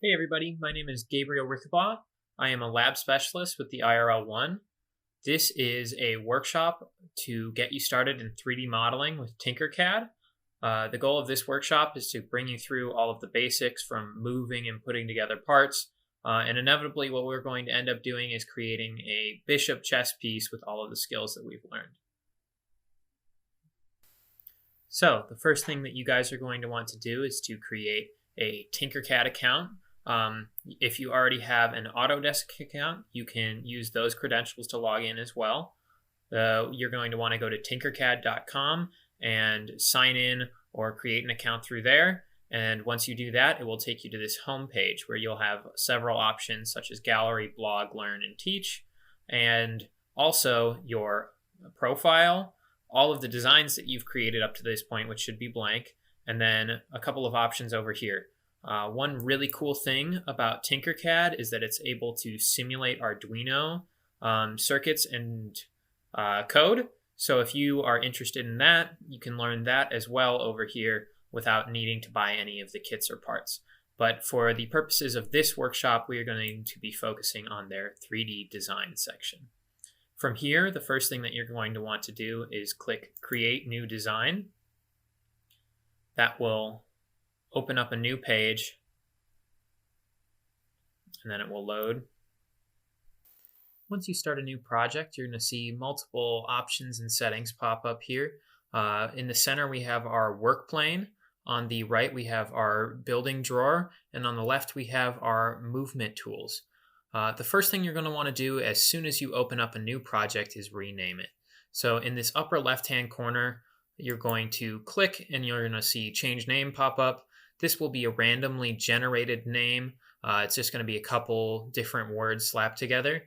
Hey everybody, my name is Gabriel Rickabaugh. I am a lab specialist with the IRL1. This is a workshop to get you started in 3D modeling with TinkerCAD. The goal of this workshop is to bring you through all of the basics from moving and putting together parts. And inevitably, what we're going to end up doing is creating a bishop chess piece with all of the skills that we've learned. So the first thing that you guys are going to want to do is to create a TinkerCAD account. If you already have an Autodesk account, you can use those credentials to log in as well. You're going to want to go to tinkercad.com and sign in or create an account through there. And once you do that, it will take you to this home page where you'll have several options such as Gallery, Blog, Learn, and Teach, and also your profile, all of the designs that you've created up to this point, which should be blank, and then a couple of options over here. One really cool thing about TinkerCAD is that it's able to simulate Arduino circuits and code. So if you are interested in that, you can learn that as well over here without needing to buy any of the kits or parts. But for the purposes of this workshop, we are going to be focusing on their 3D design section. From here, the first thing that you're going to want to do is click Create New Design. That will open up a new page, and then it will load. Once you start a new project, you're going to see multiple options and settings pop up here. In the center, we have our work plane. On the right, we have our building drawer, and on the left, we have our movement tools. The first thing you're going to want to do as soon as you open up a new project is rename it. So in this upper left-hand corner, you're going to click, and you're going to see Change Name pop up. This will be a randomly generated name. It's just going to be a couple different words slapped together.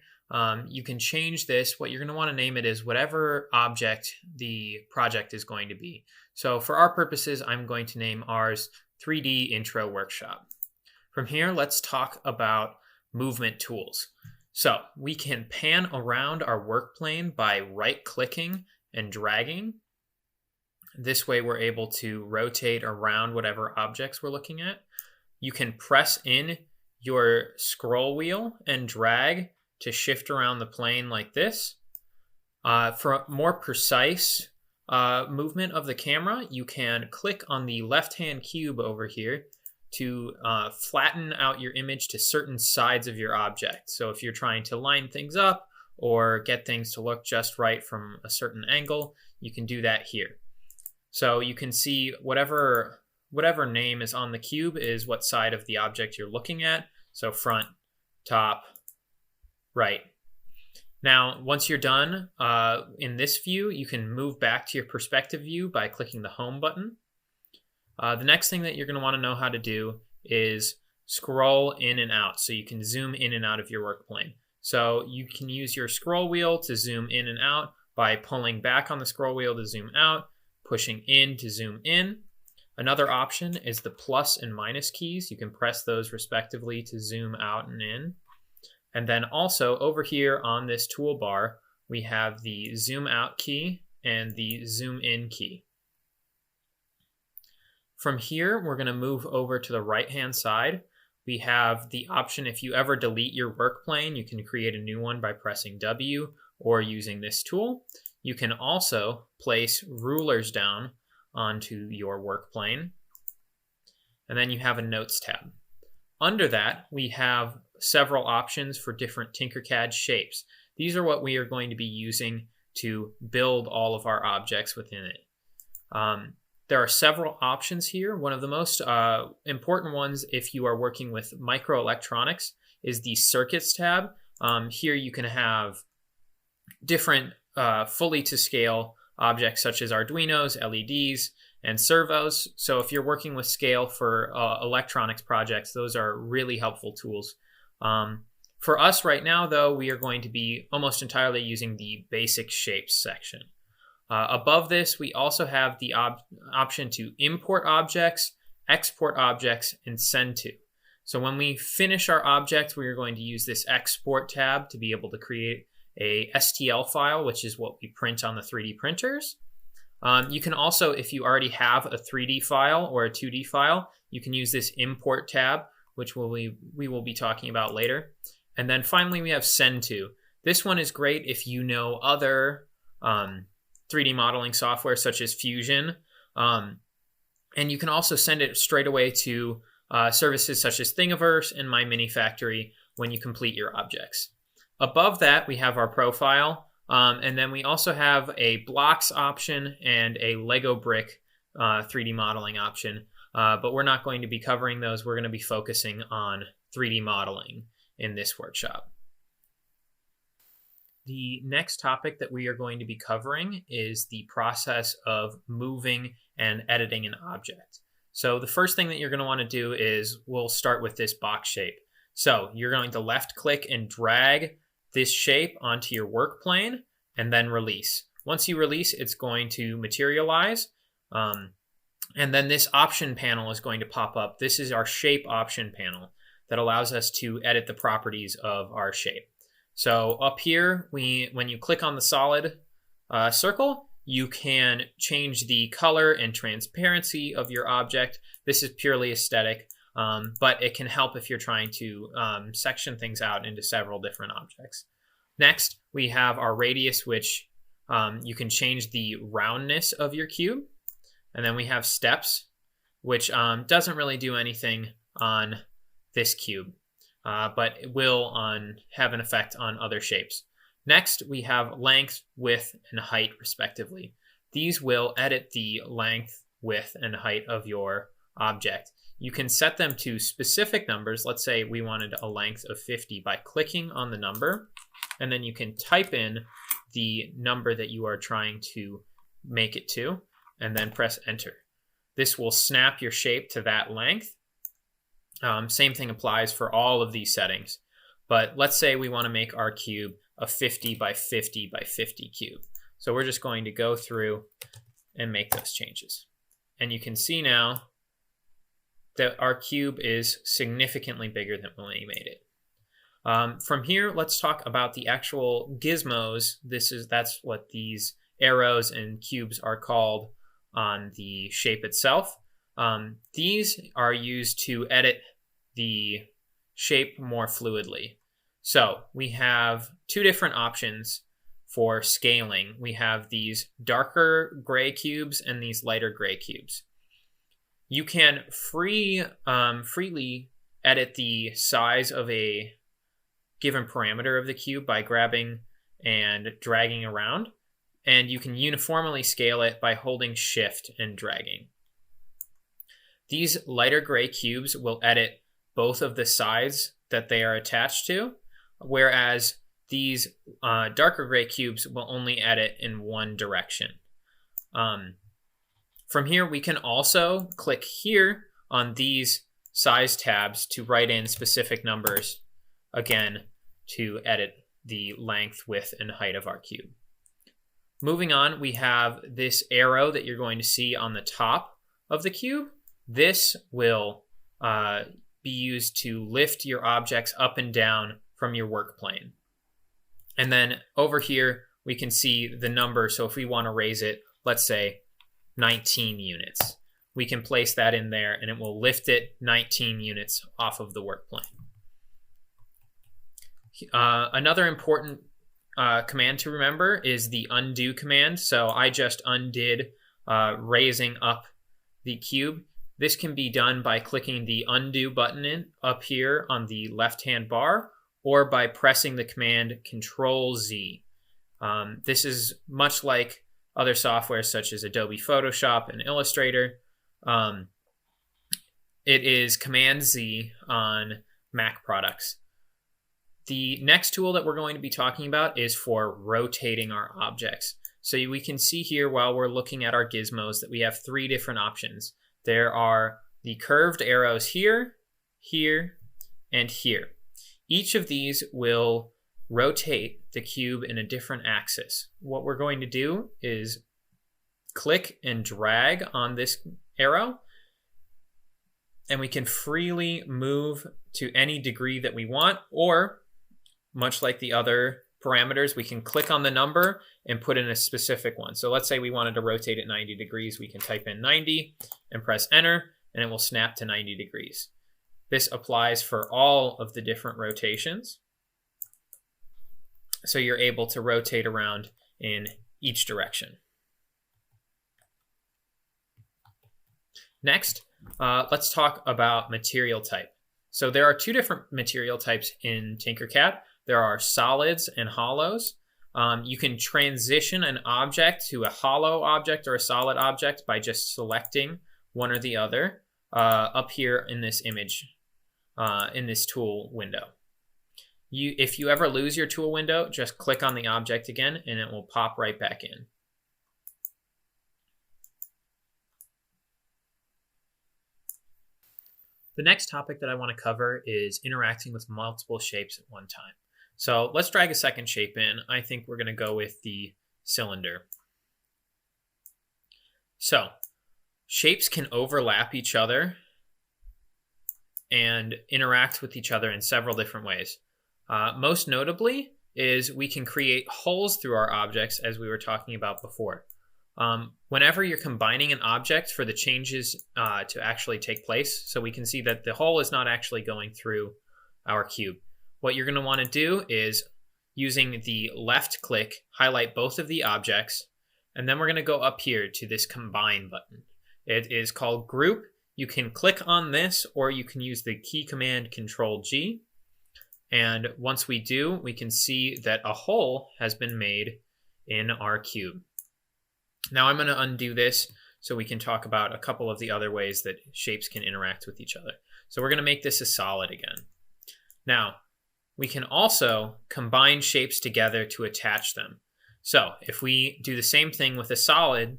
You can change this. What you're going to want to name it is whatever object the project is going to be. So for our purposes, I'm going to name ours 3D Intro Workshop. From here, let's talk about movement tools. So we can pan around our work plane by right-clicking and dragging. This way we're able to rotate around whatever objects we're looking at. You can press in your scroll wheel and drag to shift around the plane like this. For more precise movement of the camera, you can click on the left-hand cube over here to flatten out your image to certain sides of your object. So if you're trying to line things up or get things to look just right from a certain angle, you can do that here. So you can see whatever name is on the cube is what side of the object you're looking at. So front, top, right. Now, once you're done in this view, you can move back to your perspective view by clicking the home button. The next thing that you're going to want to know how to do is scroll in and out. So you can zoom in and out of your work plane. So you can use your scroll wheel to zoom in and out by pulling back on the scroll wheel to zoom out, pushing in to zoom in. Another option is the plus and minus keys. You can press those respectively to zoom out and in. And then also over here on this toolbar, we have the zoom out key and the zoom in key. From here, we're going to move over to the right-hand side. We have the option, if you ever delete your work plane, you can create a new one by pressing W or using this tool. You can also place rulers down onto your work plane. And then you have a Notes tab. Under that, we have several options for different TinkerCAD shapes. These are what we are going to be using to build all of our objects within it. There are several options here. One of the most important ones, if you are working with microelectronics, is the Circuits tab. Here you can have different fully to scale objects such as Arduinos, LEDs, and servos. So if you're working with scale for electronics projects, those are really helpful tools. For us right now, though, we are going to be almost entirely using the basic shapes section. Above this, we also have the option to import objects, export objects, and send to. So when we finish our object, we are going to use this export tab to be able to create a STL file, which is what we print on the 3D printers. You can also, if you already have a 3D file or a 2D file, you can use this import tab which we will be talking about later. And then finally, we have send to. This one is great if you know other 3D modeling software such as Fusion. And you can also send it straight away to services such as Thingiverse and My Mini Factory when you complete your objects. Above that, we have our profile. And then we also have a blocks option and a Lego brick 3D modeling option. But we're not going to be covering those. We're going to be focusing on 3D modeling in this workshop. The next topic that we are going to be covering is the process of moving and editing an object. So the first thing that you're going to want to do is we'll start with this box shape. So you're going to left click and drag this shape onto your work plane and then release. Once you release, it's going to materialize. And then this option panel is going to pop up. This is our shape option panel that allows us to edit the properties of our shape. So up here, when you click on the solid circle, you can change the color and transparency of your object. This is purely aesthetic, but it can help if you're trying to section things out into several different objects. Next, we have our radius, which you can change the roundness of your cube. And then we have steps, which doesn't really do anything on this cube, but it will have an effect on other shapes. Next, we have length, width, and height, respectively. These will edit the length, width, and height of your object. You can set them to specific numbers. Let's say we wanted a length of 50 by clicking on the number, and then you can type in the number that you are trying to make it to, and then press enter. This will snap your shape to that length. Same thing applies for all of these settings. But let's say we want to make our cube a 50 by 50 by 50 cube. So we're just going to go through and make those changes. And you can see now that our cube is significantly bigger than when we made it. From here, let's talk about the actual gizmos. That's what these arrows and cubes are called on the shape itself. These are used to edit the shape more fluidly. So we have two different options for scaling. We have these darker gray cubes and these lighter gray cubes. You can freely edit the size of a given parameter of the cube by grabbing and dragging around. And you can uniformly scale it by holding shift and dragging. These lighter gray cubes will edit both of the sides that they are attached to, whereas these darker gray cubes will only edit in one direction. From here, we can also click here on these size tabs to write in specific numbers, again, to edit the length, width, and height of our cube. Moving on, we have this arrow that you're going to see on the top of the cube. This will be used to lift your objects up and down from your work plane. And then over here, we can see the number. So if we want to raise it, let's say 19 units, we can place that in there and it will lift it 19 units off of the work plane. Another important command to remember is the undo command. So I just undid raising up the cube. This can be done by clicking the undo button up here on the left-hand bar, or by pressing the command Control-Z. This is much like other software such as Adobe Photoshop and Illustrator. It is Command-Z on Mac products. The next tool that we're going to be talking about is for rotating our objects. So we can see here while we're looking at our gizmos that we have three different options. There are the curved arrows here, here, and here. Each of these will rotate the cube in a different axis. What we're going to do is click and drag on this arrow, and we can freely move to any degree that we want, or much like the other parameters, we can click on the number and put in a specific one. So let's say we wanted to rotate it 90 degrees. We can type in 90 and press enter, and it will snap to 90 degrees. This applies for all of the different rotations. So you're able to rotate around in each direction. Next, let's talk about material type. So there are two different material types in TinkerCAD. There are solids and hollows. You can transition an object to a hollow object or a solid object by just selecting one or the other up here in this image, in this tool window. If you ever lose your tool window, just click on the object again and it will pop right back in. The next topic that I want to cover is interacting with multiple shapes at one time. So let's drag a second shape in. I think we're going to go with the cylinder. So shapes can overlap each other and interact with each other in several different ways. Most notably is we can create holes through our objects, as we were talking about before. Whenever you're combining an object for the changes to actually take place, so we can see that the hole is not actually going through our cube. What you're going to want to do is, using the left click, highlight both of the objects, and then we're going to go up here to this combine button. It is called group. You can click on this, or you can use the key command Control G. And once we do, we can see that a hole has been made in our cube. Now I'm going to undo this so we can talk about a couple of the other ways that shapes can interact with each other. So we're going to make this a solid again. Now, we can also combine shapes together to attach them. So if we do the same thing with a solid,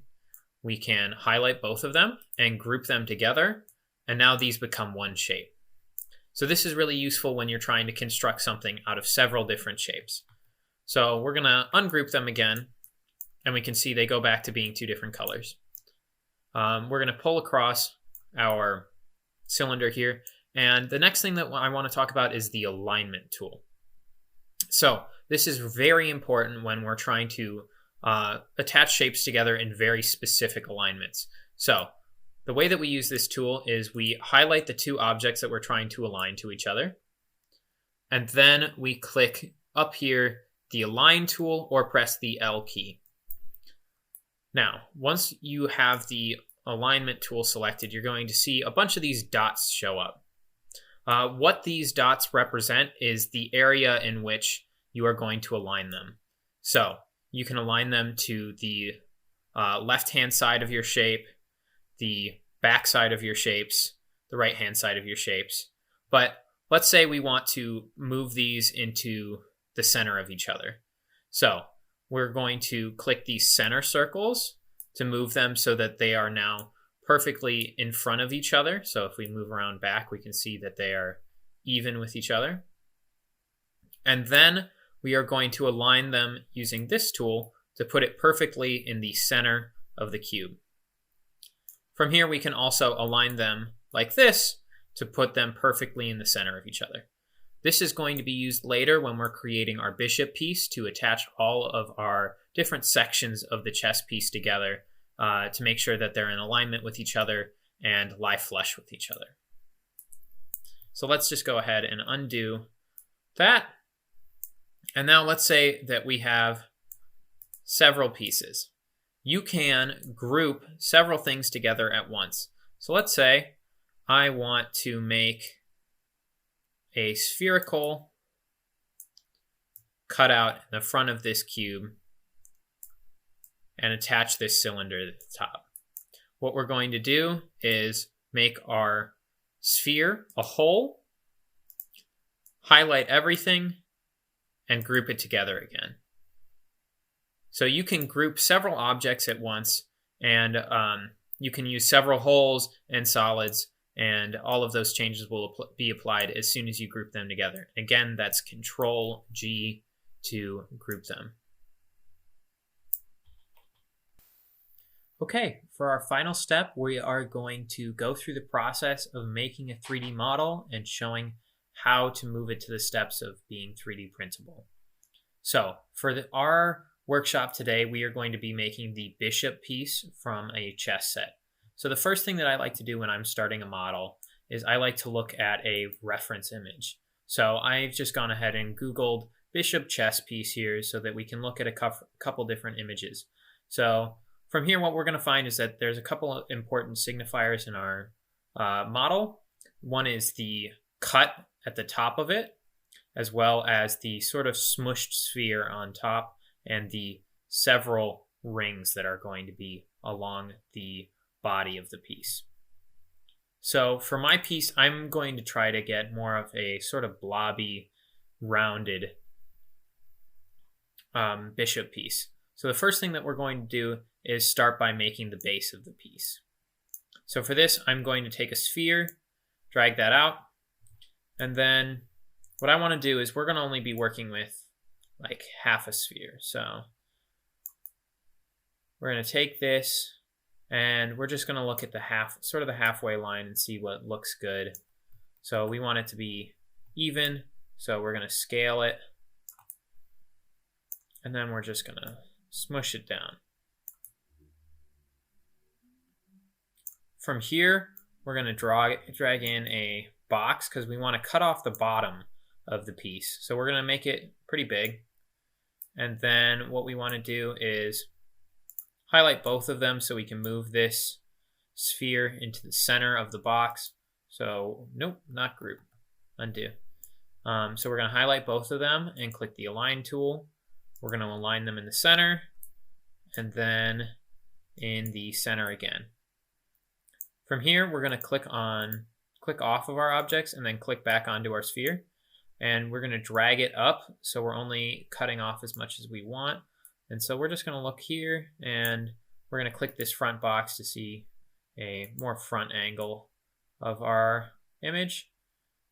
we can highlight both of them and group them together, and now these become one shape. So this is really useful when you're trying to construct something out of several different shapes. So we're going to ungroup them again, and we can see they go back to being two different colors. We're going to pull across our cylinder here, and the next thing that I want to talk about is the alignment tool. So this is very important when we're trying to attach shapes together in very specific alignments. So the way that we use this tool is we highlight the two objects that we're trying to align to each other, and then we click up here the Align tool or press the L key. Now, once you have the alignment tool selected, you're going to see a bunch of these dots show up. What these dots represent is the area in which you are going to align them. So you can align them to the left-hand side of your shape, the back side of your shapes, the right-hand side of your shapes. But let's say we want to move these into the center of each other. So we're going to click these center circles to move them so that they are now perfectly in front of each other. So if we move around back, we can see that they are even with each other. And then we are going to align them using this tool to put it perfectly in the center of the cube. From here, we can also align them like this to put them perfectly in the center of each other. This is going to be used later when we're creating our bishop piece to attach all of our different sections of the chess piece together to make sure that they're in alignment with each other and lie flush with each other. So let's just go ahead and undo that. And now let's say that we have several pieces. You can group several things together at once. So let's say I want to make a spherical cutout in the front of this cube and attach this cylinder at the top. What we're going to do is make our sphere a hole, highlight everything, and group it together again. So you can group several objects at once, and you can use several holes and solids, and all of those changes will be applied as soon as you group them together. Again, that's Control G to group them. Okay, for our final step, we are going to go through the process of making a 3D model and showing how to move it to the steps of being 3D printable. So for our workshop today, we are going to be making the bishop piece from a chess set. So the first thing that I like to do when I'm starting a model is I like to look at a reference image. So I've just gone ahead and Googled bishop chess piece here so that we can look at a couple different images. So from here, what we're going to find is that there's a couple of important signifiers in our model. One is the cut at the top of it, as well as the sort of smushed sphere on top and the several rings that are going to be along the body of the piece. So for my piece, I'm going to try to get more of a sort of blobby, rounded bishop piece. So the first thing that we're going to do is start by making the base of the piece. So for this, I'm going to take a sphere, drag that out, and then what I want to do is we're going to only be working with like half a sphere. So we're going to take this, and we're just going to look at the halfway line and see what looks good. So we want it to be even, so we're going to scale it, and then we're just going to smush it down. From here, we're going to drag in a box because we want to cut off the bottom of the piece. So we're going to make it pretty big. And then what we want to do is highlight both of them so we can move this sphere into the center of the box. So nope, not group, undo. So we're going to highlight both of them and click the align tool. We're going to align them in the center and then in the center again. From here, we're going to click off of our objects and then click back onto our sphere. And we're going to drag it up so we're only cutting off as much as we want. And so we're just going to look here and we're going to click this front box to see a more front angle of our image.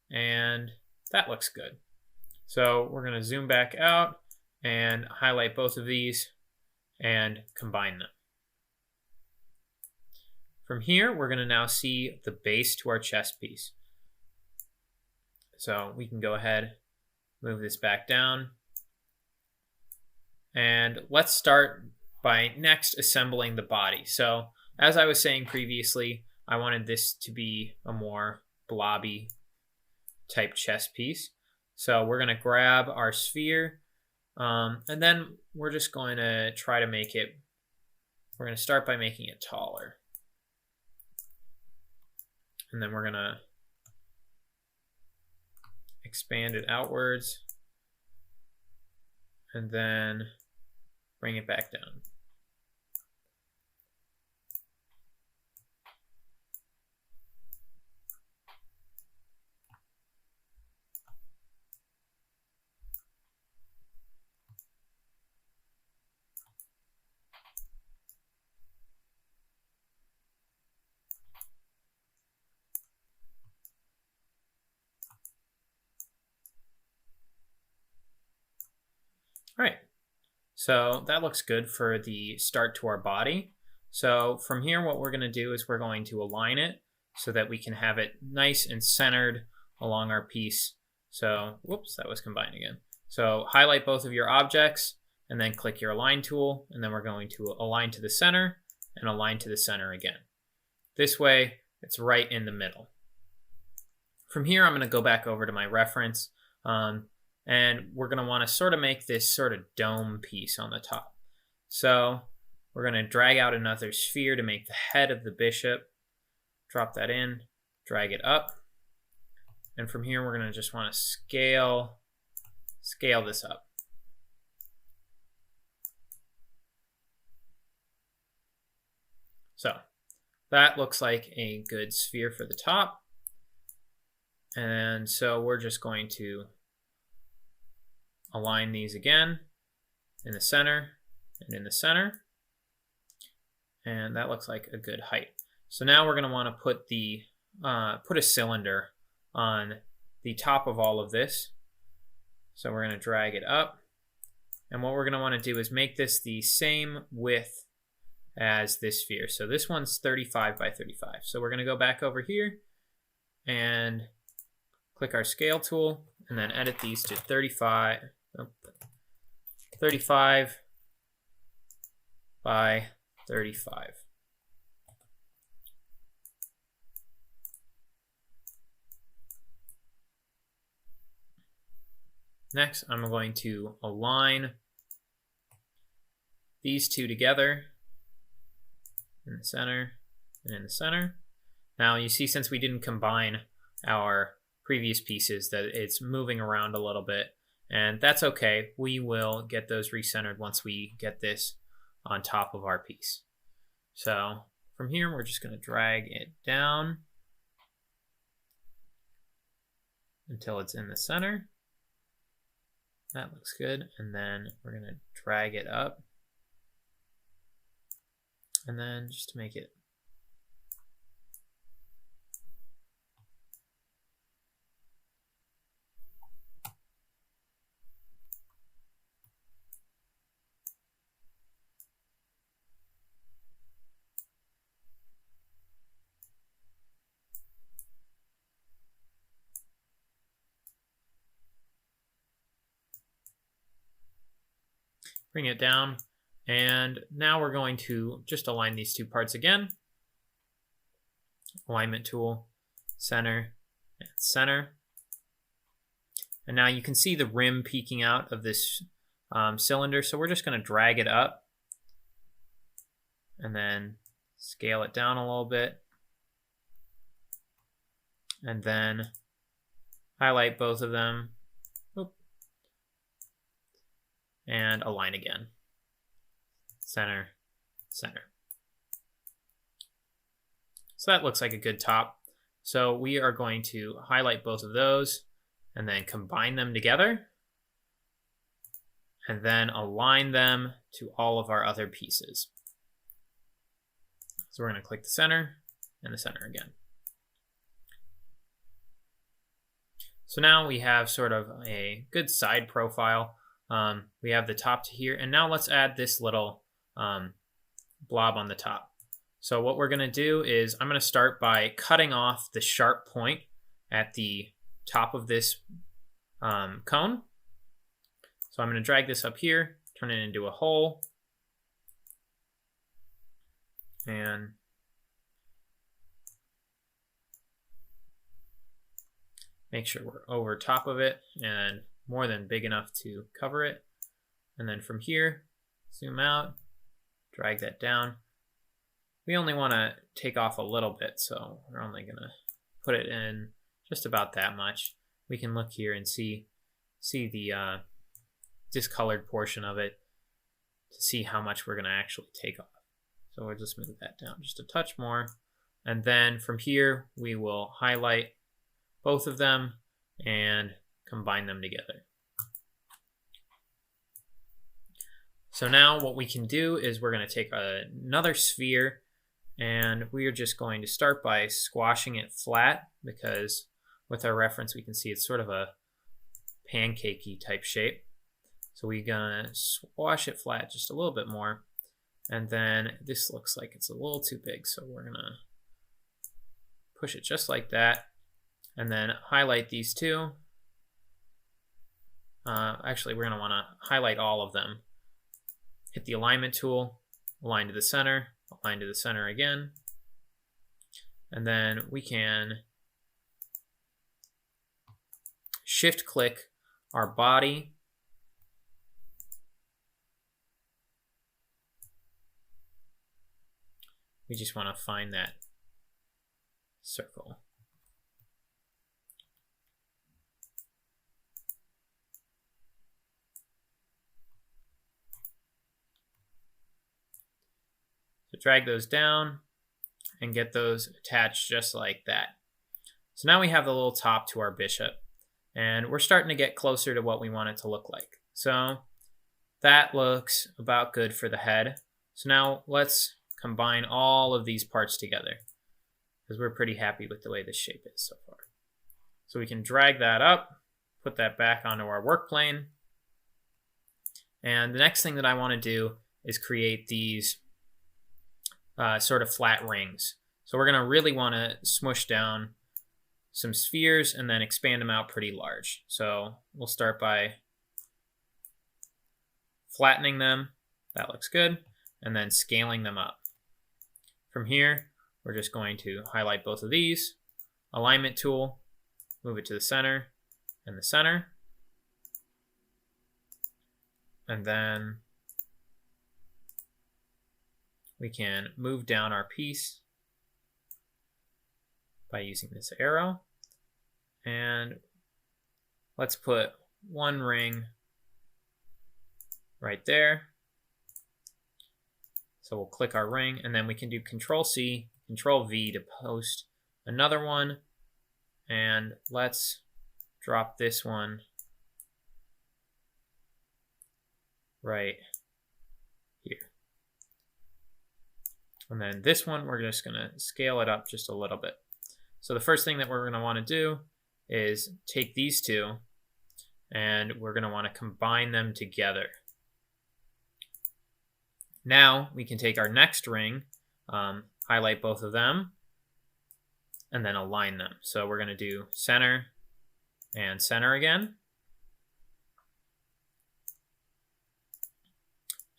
And that looks good. So we're going to zoom back out and highlight both of these and combine them. From here, we're going to now see the base to our chess piece. So we can go ahead, move this back down. And let's start by next assembling the body. So as I was saying previously, I wanted this to be a more blobby type chess piece. So we're going to grab our sphere, and then we're just going to try to make it, we're going to start by making it taller. And then we're going to expand it outwards and then bring it back down. All right, so that looks good for the start to our body. So from here, what we're going to do is we're going to align it so that we can have it nice and centered along our piece. So, whoops, that was combined again. So highlight both of your objects and then click your align tool, and then we're going to align to the center and align to the center again. This way, it's right in the middle. From here, I'm going to go back over to my reference. And we're going to want to sort of make this sort of dome piece on the top. So we're going to drag out another sphere to make the head of the bishop. Drop that in, drag it up. And from here, we're going to just want to scale this up. So that looks like a good sphere for the top. And so we're just going to align these again in the center and in the center. And that looks like a good height. So now we're going to want to put a cylinder on the top of all of this. So we're going to drag it up. And what we're going to want to do is make this the same width as this sphere. So this one's 35 by 35. So we're going to go back over here and click our scale tool and then edit these to 35 by 35. Next, I'm going to align these two together in the center and in the center. Now you see, since we didn't combine our previous pieces, that it's moving around a little bit, and that's okay. We will get those recentered once we get this on top of our piece. So from here, we're just going to drag it down until it's in the center. That looks good. And then we're going to drag it up. And then just to make it bring it down, and now we're going to just align these two parts again. Alignment tool, center, and center. And now you can see the rim peeking out of this cylinder, so we're just going to drag it up and then scale it down a little bit, and then highlight both of them. And align again. Center, center. So that looks like a good top. So we are going to highlight both of those and then combine them together and then align them to all of our other pieces. So we're going to click the center and the center again. So now we have sort of a good side profile. We have the top to here, and now let's add this little blob on the top. So what we're going to do is I'm going to start by cutting off the sharp point at the top of this cone. So I'm going to drag this up here, turn it into a hole, and make sure we're over top of it and more than big enough to cover it. And then from here, zoom out, drag that down. We only want to take off a little bit, so we're only going to put it in just about that much. We can look here and see the discolored portion of it to see how much we're going to actually take off. So we'll just move that down just a touch more. And then from here, we will highlight both of them and combine them together. So now what we can do is we're going to take another sphere, and we are just going to start by squashing it flat, because with our reference we can see it's sort of a pancakey type shape. So we're going to squash it flat just a little bit more, and then this looks like it's a little too big, so we're going to push it just like that, and then highlight these two. Actually, we're going to want to highlight all of them. Hit the alignment tool, align to the center, align to the center again. And then we can shift click our body. We just want to find that circle. So drag those down and get those attached just like that. So now we have the little top to our bishop, and we're starting to get closer to what we want it to look like. So that looks about good for the head. So now let's combine all of these parts together, because we're pretty happy with the way this shape is so far. So we can drag that up, put that back onto our work plane. And the next thing that I want to do is create these sort of flat rings. So we're going to really want to smush down some spheres and then expand them out pretty large. So we'll start by flattening them. That looks good. And then scaling them up. From here, we're just going to highlight both of these, alignment tool, move it to the center and the center. And then we can move down our piece by using this arrow. And let's put one ring right there. So we'll click our ring, and then we can do Control-C, Control-V to post another one. And let's drop this one right here. And then this one, we're just going to scale it up just a little bit. So the first thing that we're going to want to do is take these two, and we're going to want to combine them together. Now we can take our next ring, highlight both of them, and then align them. So we're going to do center and center again.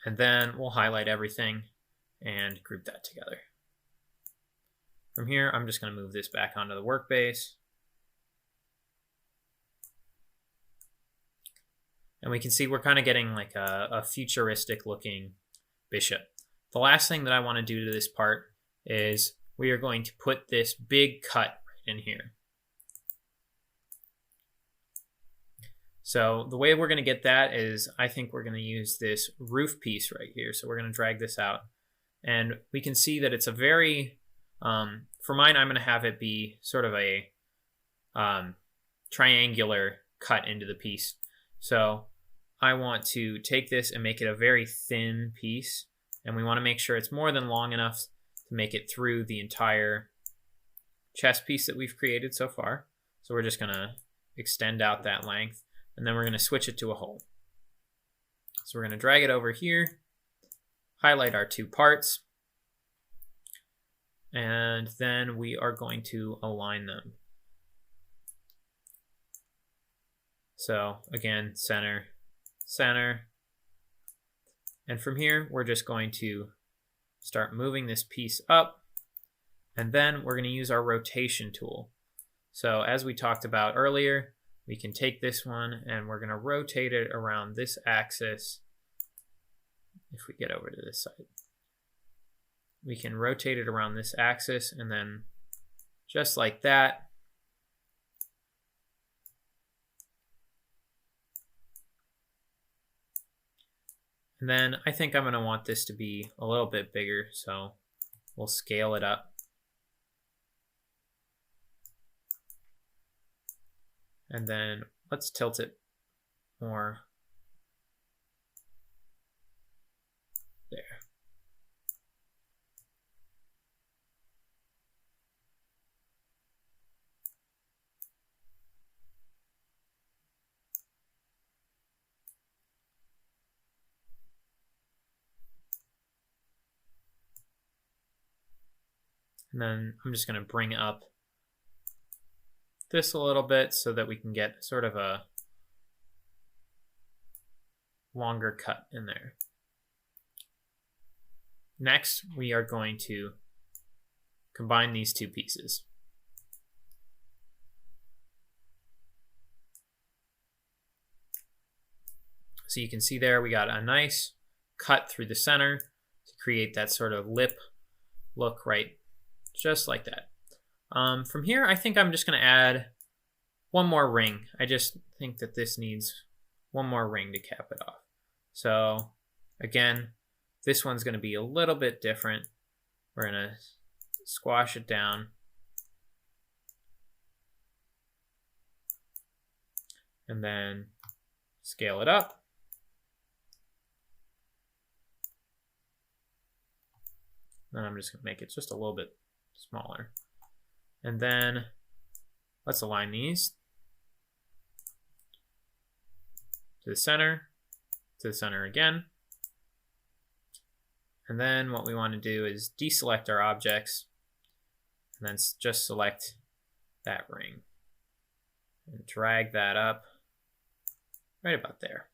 And then we'll highlight everything and group that together. From here, I'm just going to move this back onto the work base. And we can see we're kind of getting like a futuristic looking bishop. The last thing that I want to do to this part is we are going to put this big cut in here. So the way we're going to get that is I think we're going to use this roof piece right here. So we're going to drag this out. And we can see that it's a very, for mine, I'm going to have it be sort of a triangular cut into the piece. So I want to take this and make it a very thin piece. And we want to make sure it's more than long enough to make it through the entire chest piece that we've created so far. So we're just going to extend out that length. And then we're going to switch it to a hole. So we're going to drag it over here, highlight our two parts, and then we are going to align them. So again, center, center. And from here, we're just going to start moving this piece up, and then we're going to use our rotation tool. So as we talked about earlier, we can take this one and we're going to rotate it around this axis. If we get over to this side, we can rotate it around this axis, and then just like that, and then I think I'm going to want this to be a little bit bigger, so we'll scale it up. And then let's tilt it more there. And then I'm just going to bring up this a little bit so that we can get sort of a longer cut in there. Next, we are going to combine these two pieces. So you can see there we got a nice cut through the center to create that sort of lip look right just like that. From here, I think I'm just going to add one more ring. I just think that this needs one more ring to cap it off. So again, this one's going to be a little bit different. We're going to squash it down. And then scale it up. Then I'm just going to make it just a little bit smaller. And then let's align these to the center again. And then what we want to do is deselect our objects and then just select that ring and drag that up right about there.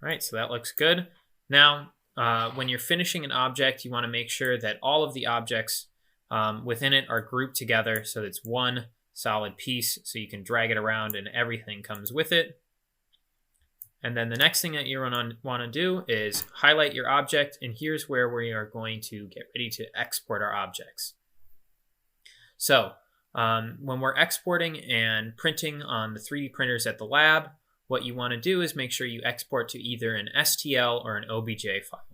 All right, so that looks good. Now, when you're finishing an object, you want to make sure that all of the objects within it are grouped together so that it's one solid piece so you can drag it around and everything comes with it. And then the next thing that you're going to want to do is highlight your object, and here's where we are going to get ready to export our objects. So when we're exporting and printing on the 3D printers at the lab, what you want to do is make sure you export to either an STL or an OBJ file.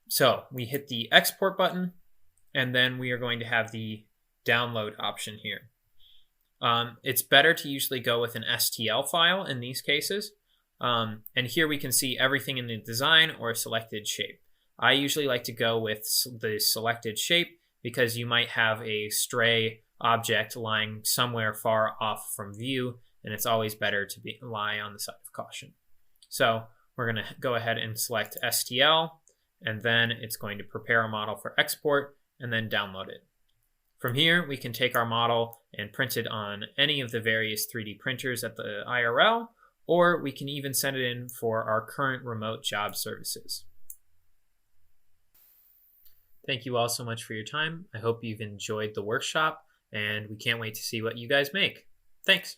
So we hit the export button, and then we are going to have the download option here. It's better to usually go with an STL file in these cases. And here we can see everything in the design or selected shape. I usually like to go with the selected shape because you might have a stray object lying somewhere far off from view, and it's always better to lie on the side of caution. So we're going to go ahead and select STL, and then it's going to prepare a model for export and then download it. From here, we can take our model and print it on any of the various 3D printers at the IRL, or we can even send it in for our current remote job services. Thank you all so much for your time. I hope you've enjoyed the workshop, and we can't wait to see what you guys make. Thanks.